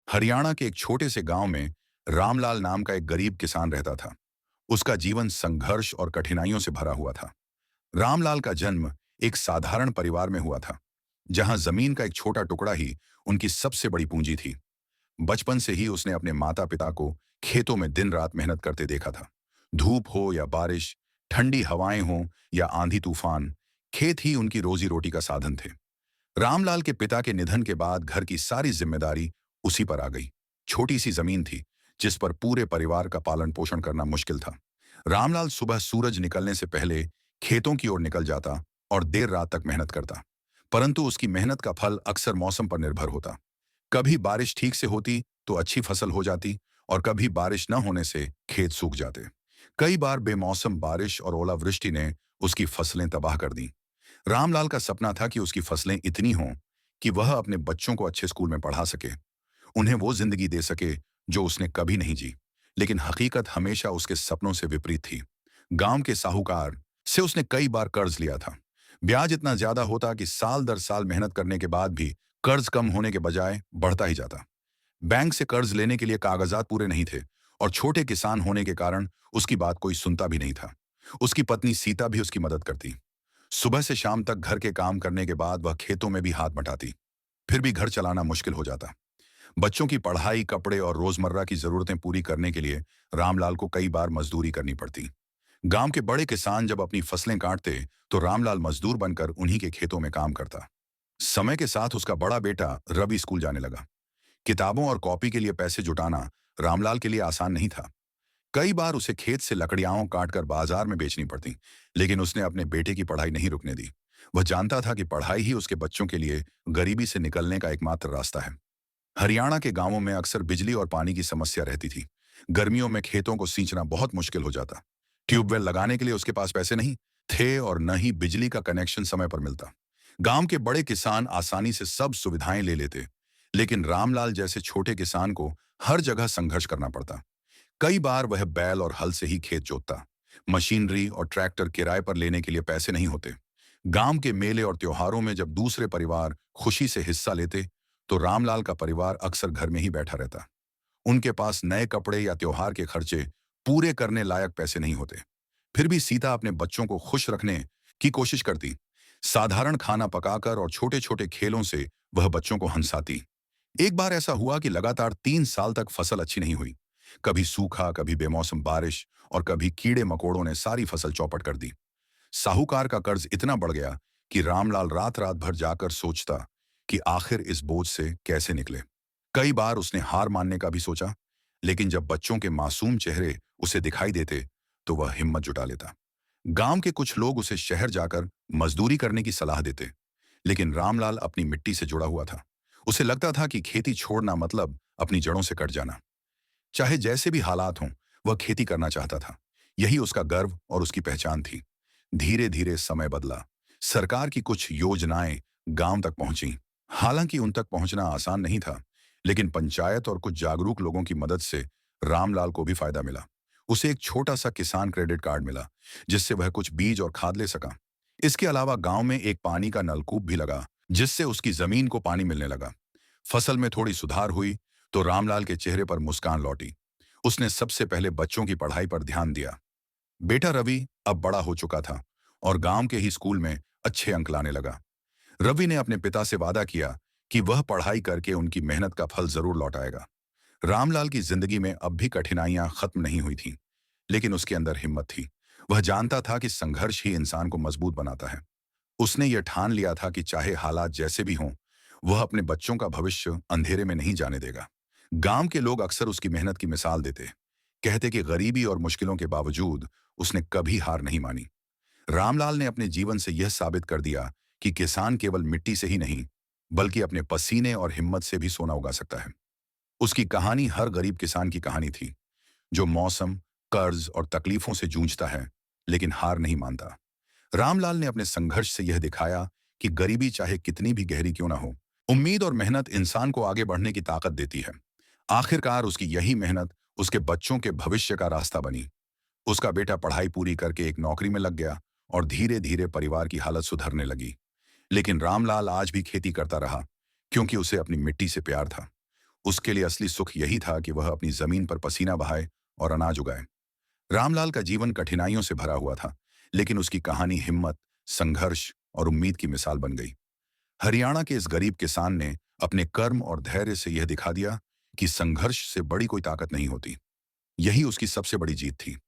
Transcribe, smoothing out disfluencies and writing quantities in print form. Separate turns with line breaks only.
हरियाणा के एक छोटे से गांव में रामलाल नाम का एक गरीब किसान रहता था। उसका जीवन संघर्ष और कठिनाइयों से भरा हुआ था। रामलाल का जन्म एक साधारण परिवार में हुआ था, जहां जमीन का एक छोटा टुकड़ा ही उनकी सबसे बड़ी पूंजी थी। बचपन से ही उसने अपने माता पिता को खेतों में दिन रात मेहनत करते देखा था। धूप हो या बारिश, ठंडी हवाएं हो या आंधी तूफान, खेत ही उनकी रोजी रोटी का साधन थे। रामलाल के पिता के निधन के बाद घर की सारी जिम्मेदारी उसी पर आ गई। छोटी सी जमीन थी, जिस पर पूरे परिवार का पालन पोषण करना मुश्किल था। रामलाल सुबह सूरज निकलने से पहले खेतों की ओर निकल जाता और देर रात तक मेहनत करता। परंतु उसकी मेहनत का फल अक्सर मौसम पर निर्भर होता। कभी बारिश ठीक से होती तो अच्छी फसल हो जाती, और कभी बारिश न होने से खेत सूख जाते। कई बार बेमौसम बारिश और ओलावृष्टि ने उसकी फसलें तबाह कर दी। रामलाल का सपना था कि उसकी फसलें इतनी हों कि वह अपने बच्चों को अच्छे स्कूल में पढ़ा सके, उन्हें वो जिंदगी दे सके जो उसने कभी नहीं जी। लेकिन हकीकत हमेशा उसके सपनों से विपरीत थी। गांव के साहूकार से उसने कई बार कर्ज लिया था। ब्याज इतना ज्यादा होता कि साल दर साल मेहनत करने के बाद भी कर्ज कम होने के बजाय बढ़ता ही जाता। बैंक से कर्ज लेने के लिए कागजात पूरे नहीं थे, और छोटे किसान होने के कारण उसकी बात कोई सुनता भी नहीं था। उसकी पत्नी सीता भी उसकी मदद करती। सुबह से शाम तक घर के काम करने के बाद वह खेतों में भी हाथ बटाती। फिर भी घर चलाना मुश्किल हो जाता। बच्चों की पढ़ाई, कपड़े और रोजमर्रा की जरूरतें पूरी करने के लिए रामलाल को कई बार मजदूरी करनी पड़ती। गांव के बड़े किसान जब अपनी फसलें काटते तो रामलाल मजदूर बनकर उन्हीं के खेतों में काम करता। समय के साथ उसका बड़ा बेटा रवि स्कूल जाने लगा। किताबों और कॉपी के लिए पैसे जुटाना रामलाल के लिए आसान नहीं था। कई बार उसे खेत से लकड़ियां काटकर बाजार में बेचनी पड़ती, लेकिन उसने अपने बेटे की पढ़ाई नहीं रुकने दी। वह जानता था कि पढ़ाई ही उसके बच्चों के लिए गरीबी से निकलने का एकमात्र रास्ता है। हरियाणा के गांवों में अक्सर बिजली और पानी की समस्या रहती थी। गर्मियों में खेतों को सींचना बहुत मुश्किल हो जाता। ट्यूबवेल लगाने के लिए उसके पास पैसे नहीं थे, और न ही बिजली का कनेक्शन समय पर मिलता। गांव के बड़े किसान आसानी से सब सुविधाएं ले लेते, लेकिन रामलाल जैसे छोटे किसान को हर जगह संघर्ष करना पड़ता। कई बार वह बैल और हल से ही खेत जोतता। मशीनरी और ट्रैक्टर किराए पर लेने के लिए पैसे नहीं होते। गांव के मेले और त्योहारों में जब दूसरे परिवार खुशी से हिस्सा लेते, तो रामलाल का परिवार अक्सर घर में ही बैठा रहता। उनके पास नए कपड़े या त्योहार के खर्चे पूरे करने लायक पैसे नहीं होते। फिर भी सीता अपने बच्चों को खुश रखने की कोशिश करती। साधारण खाना पकाकर और छोटे छोटे खेलों से वह बच्चों को हंसाती। एक बार ऐसा हुआ कि लगातार 3 साल तक फसल अच्छी नहीं हुई। कभी सूखा, कभी बेमौसम बारिश, और कभी कीड़े मकोड़ों ने सारी फसल चौपट कर दी। साहूकार का कर्ज इतना बढ़ गया कि रामलाल रात रात भर जाकर सोचता कि आखिर इस बोझ से कैसे निकले। कई बार उसने हार मानने का भी सोचा, लेकिन जब बच्चों के मासूम चेहरे उसे दिखाई देते तो वह हिम्मत जुटा लेता। गांव के कुछ लोग उसे शहर जाकर मजदूरी करने की सलाह देते, लेकिन रामलाल अपनी मिट्टी से जुड़ा हुआ था। उसे लगता था कि खेती छोड़ना मतलब अपनी जड़ों से कट जाना। चाहे जैसे भी हालात हों, वह खेती करना चाहता था। यही उसका गर्व और उसकी पहचान थी। धीरे धीरे समय बदला। सरकार की कुछ योजनाएं गांव तक पहुंची। हालांकि उन तक पहुंचना आसान नहीं था, लेकिन पंचायत और कुछ जागरूक लोगों की मदद से रामलाल को भी फायदा मिला। उसे एक छोटा सा किसान क्रेडिट कार्ड मिला, जिससे वह कुछ बीज और खाद ले सका। इसके अलावा गांव में एक पानी का नलकूप भी लगा, जिससे उसकी जमीन को पानी मिलने लगा। फसल में थोड़ी सुधार हुई तो रामलाल के चेहरे पर मुस्कान लौटी। उसने सबसे पहले बच्चों की पढ़ाई पर ध्यान दिया। बेटा रवि अब बड़ा हो चुका था और गांव के ही स्कूल में अच्छे अंक लाने लगा। रवि ने अपने पिता से वादा किया कि वह पढ़ाई करके उनकी मेहनत का फल जरूर लौटाएगा। रामलाल की जिंदगी में अब भी कठिनाइयां खत्म नहीं हुई थीं, लेकिन उसके अंदर हिम्मत थी। वह जानता था कि संघर्ष ही इंसान को मजबूत बनाता है। उसने यह ठान लिया था कि चाहे हालात जैसे भी हों, वह अपने बच्चों का भविष्य अंधेरे में नहीं जाने देगा। गांव के लोग अक्सर उसकी मेहनत की मिसाल देते, कहते कि गरीबी और मुश्किलों के बावजूद उसने कभी हार नहीं मानी। रामलाल ने अपने जीवन से यह साबित कर दिया कि किसान केवल मिट्टी से ही नहीं, बल्कि अपने पसीने और हिम्मत से भी सोना उगा सकता है। उसकी कहानी हर गरीब किसान की कहानी थी, जो मौसम, कर्ज और तकलीफों से जूझता है, लेकिन हार नहीं मानता। रामलाल ने अपने संघर्ष से यह दिखाया कि गरीबी चाहे कितनी भी गहरी क्यों ना हो, उम्मीद और मेहनत इंसान को आगे बढ़ने की ताकत देती है। आखिरकार उसकी यही मेहनत उसके बच्चों के भविष्य का रास्ता बनी। उसका बेटा पढ़ाई पूरी करके एक नौकरी में लग गया और धीरे धीरे परिवार की हालत सुधरने लगी। लेकिन रामलाल आज भी खेती करता रहा, क्योंकि उसे अपनी मिट्टी से प्यार था। उसके लिए असली सुख यही था कि वह अपनी जमीन पर पसीना बहाए और अनाज उगाए। रामलाल का जीवन कठिनाइयों से भरा हुआ था, लेकिन उसकी कहानी हिम्मत, संघर्ष और उम्मीद की मिसाल बन गई। हरियाणा के इस गरीब किसान ने अपने कर्म और धैर्य से यह दिखा दिया कि संघर्ष से बड़ी कोई ताकत नहीं होती। यही उसकी सबसे बड़ी जीत थी।